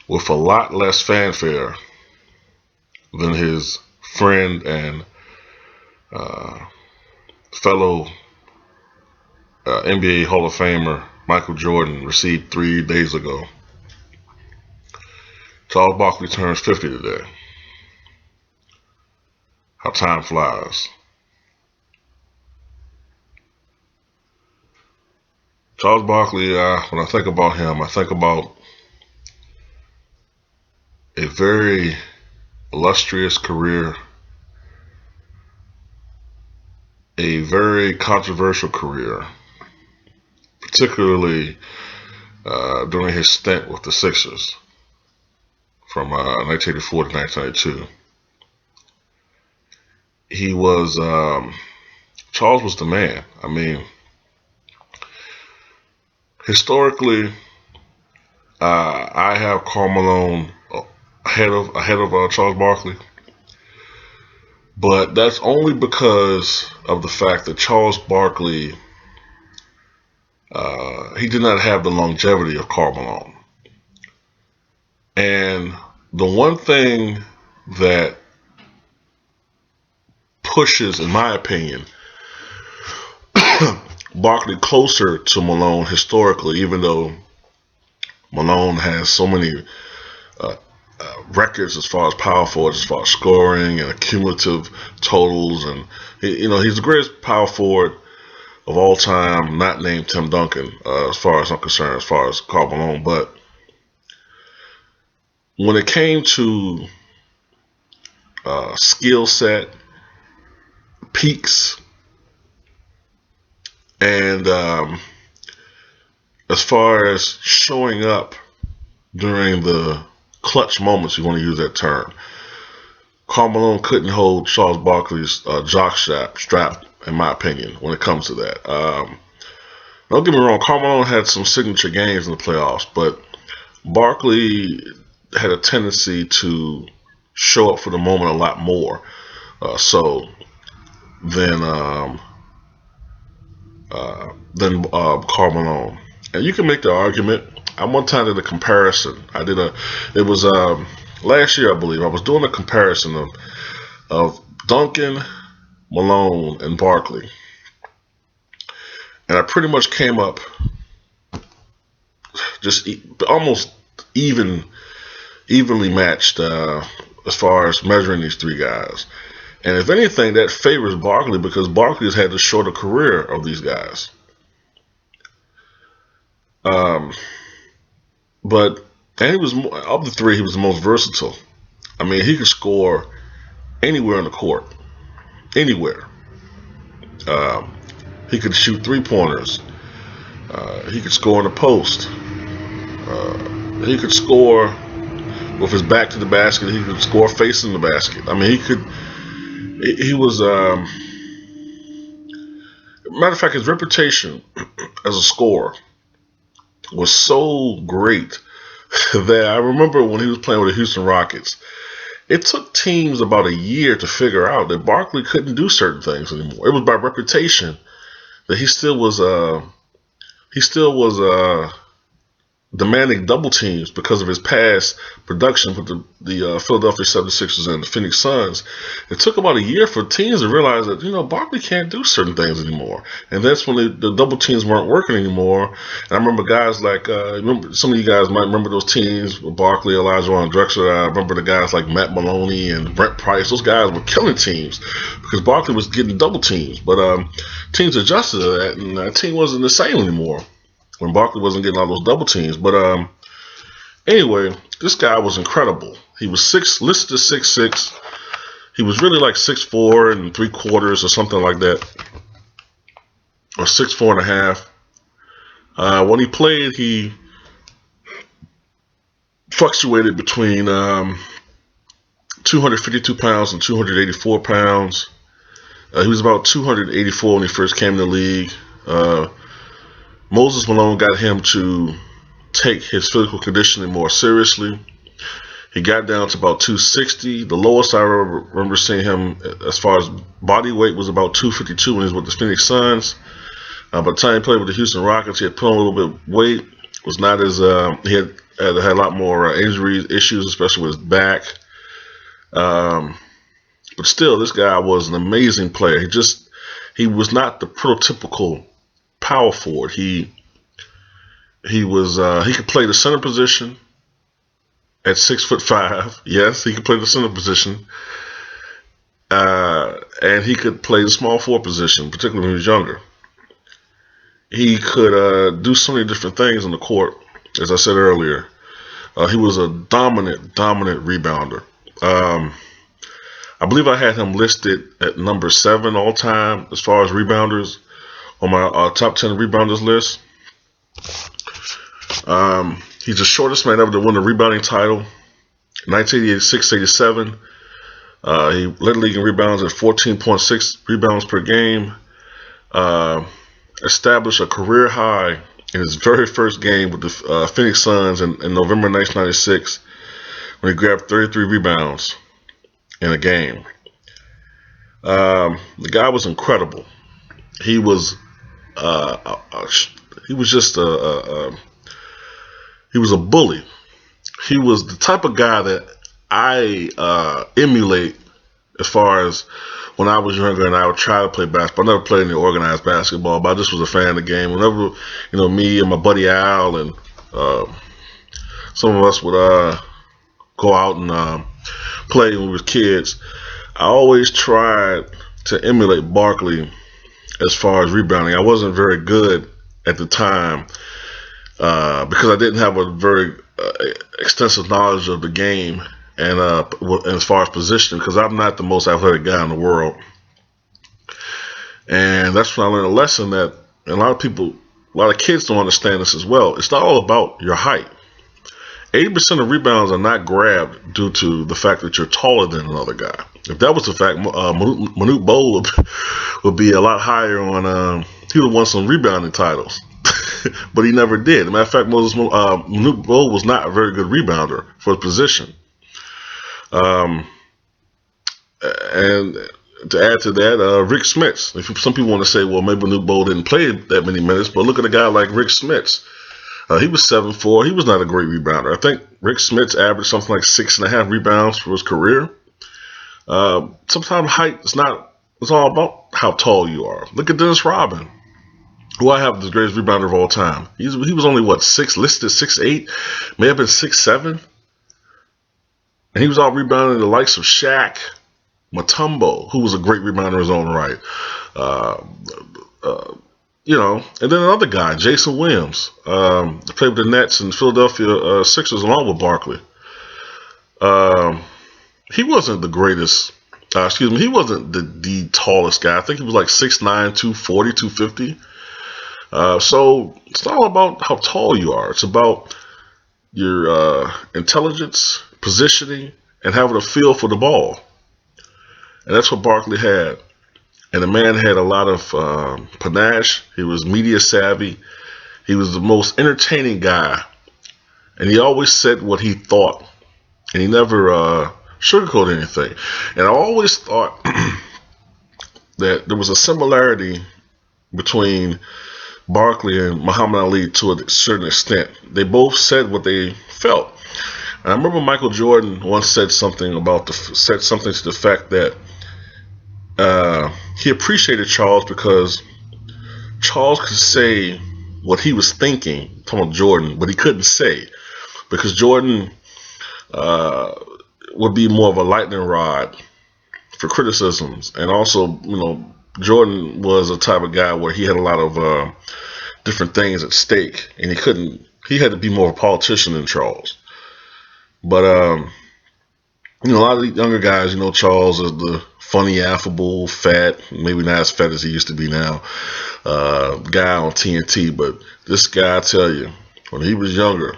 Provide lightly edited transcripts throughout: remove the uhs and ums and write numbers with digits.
with a lot less fanfare than his friend and uh, fellow NBA Hall of Famer Michael Jordan received 3 days ago. Charles Barkley turns 50 today. How time flies. Charles Barkley, when I think about him, I think about a very illustrious career, a very controversial career, particularly during his stint with the Sixers from 1984 to 1992. He was, Charles was the man. I mean, historically, I have Karl Malone ahead of Charles Barkley, but that's only because of the fact that Charles Barkley he did not have the longevity of Karl Malone. And the one thing that pushes, in my opinion, Barkley closer to Malone historically, even though Malone has so many uh, records as far as power forwards, as far as scoring and cumulative totals, and he's the greatest power forward of all time, not named Tim Duncan, as far as I'm concerned, as far as Karl Malone. But when it came to skill set, peaks, and as far as showing up during the clutch moments, you want to use that term, Karl Malone couldn't hold Charles Barkley's jock strap, in my opinion, when it comes to that. Don't get me wrong, Karl Malone had some signature games in the playoffs, but Barkley had a tendency to show up for the moment a lot more so than Karl Malone. And you can make the argument. I one time did a comparison. It was last year, I believe. I was doing a comparison of Duncan, Malone, and Barkley, and I pretty much came up just almost evenly matched as far as measuring these three guys. And if anything, that favors Barkley because Barkley's had the shorter career of these guys. But and he was of the three, he was the most versatile. I mean, he could score anywhere on the court, anywhere. Um, he could shoot 3-pointers. He could score in the post. He could score with his back to the basket. He could score facing the basket. I mean, he could. He was. Matter of fact, his reputation as a scorer was so great that I remember when he was playing with the Houston Rockets, it took teams about a year to figure out that Barkley couldn't do certain things anymore. It was by reputation that he still was demanding double teams because of his past production with the Philadelphia 76ers and the Phoenix Suns. It took about a year for teams to realize that, Barkley can't do certain things anymore. And that's when the double teams weren't working anymore. And I remember guys like, some of you guys might remember those teams with Barkley, Elijah and Drexler. I remember the guys like Matt Maloney and Brent Price. Those guys were killing teams because Barkley was getting double teams. But teams adjusted to that, and that team wasn't the same anymore when Barkley wasn't getting all those double teams. But anyway, this guy was incredible. He was listed as 6'6". He was really like 6'4" and 3/4 or something like that, or 6'4" and a half. When he played, he fluctuated between 252 pounds and 284 pounds. He was about 284 when he first came to the league. Moses Malone got him to take his physical conditioning more seriously. He got down to about 260. The lowest I remember seeing him as far as body weight was about 252 when he was with the Phoenix Suns. By the time he played with the Houston Rockets, he had put on a little bit of weight. Was not as he had had a lot more injury issues, especially with his back. But still, this guy was an amazing player. He was not the prototypical power forward. He could play the center position at 6'5". Yes, he could play the center position, and he could play the small forward position, particularly when he was younger. He could do so many different things on the court. As I said earlier, he was a dominant rebounder. I believe I had him listed at number 7 all time as far as rebounders on my top 10 rebounders list. He's the shortest man ever to win a rebounding title. 1986-87. He led the league in rebounds at 14.6 rebounds per game. Established a career high in his very first game with the Phoenix Suns in November 1996 when he grabbed 33 rebounds in a game. The guy was incredible. He was just he was a bully. He was the type of guy that I emulate as far as when I was younger and I would try to play basketball. I never played any organized basketball, but I just was a fan of the game. Whenever, me and my buddy Al and some of us would go out and play when we were kids, I always tried to emulate Barkley as far as rebounding. I wasn't very good at the time because I didn't have a very extensive knowledge of the game and as far as positioning, because I'm not the most athletic guy in the world. And that's when I learned a lesson that a lot of kids don't understand this as well. It's not all about your height. 80% of rebounds are not grabbed due to the fact that you're taller than another guy. If that was the fact, Manute Bol would be a lot higher on. He would have won some rebounding titles, but he never did. As a matter of fact, Manute Bol was not a very good rebounder for his position. And to add to that, Rick Smits. Some people want to say, well, maybe Manute Bol didn't play that many minutes, but look at a guy like Rick Smits. He was 7'4". He was not a great rebounder. I think Rick Smits averaged something like 6.5 rebounds for his career. Sometimes height is not. It's all about how tall you are. Look at Dennis Rodman, who I have the greatest rebounder of all time. He was only listed 6'8", may have been 6'7", and he was out rebounding the likes of Shaq, Mutombo, who was a great rebounder in his own right. And then another guy, Jason Williams, played with the Nets and Philadelphia Sixers along with Barkley. He wasn't the greatest. He wasn't the tallest guy. I think he was like 6'9", 240, 250. So it's not all about how tall you are. It's about your intelligence, positioning, and having a feel for the ball. And that's what Barkley had. And the man had a lot of panache. He was media savvy. He was the most entertaining guy. And he always said what he thought. And he never sugarcoated anything. And I always thought that there was a similarity between Barkley and Muhammad Ali to a certain extent. They both said what they felt. And I remember Michael Jordan once said something to the fact that he appreciated Charles because Charles could say what he was thinking, talking about Jordan, but he couldn't say because Jordan would be more of a lightning rod for criticisms. And also, Jordan was a type of guy where he had a lot of different things at stake, and he had to be more of a politician than Charles. But a lot of the younger guys, Charles is the funny, affable, fat, maybe not as fat as he used to be now, guy on TNT. But this guy, I tell you, when he was younger,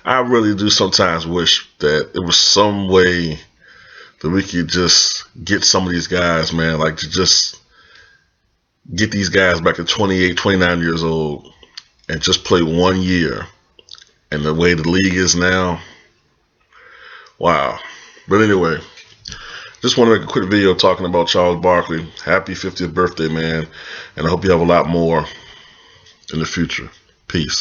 I really do sometimes wish that there was some way that we could just get some of these guys, man, like to just get these guys back to 28, 29 years old and just play 1 year. And the way the league is now, wow. But anyway, just want to make a quick video talking about Charles Barkley. Happy 50th birthday, man. And I hope you have a lot more in the future. Peace.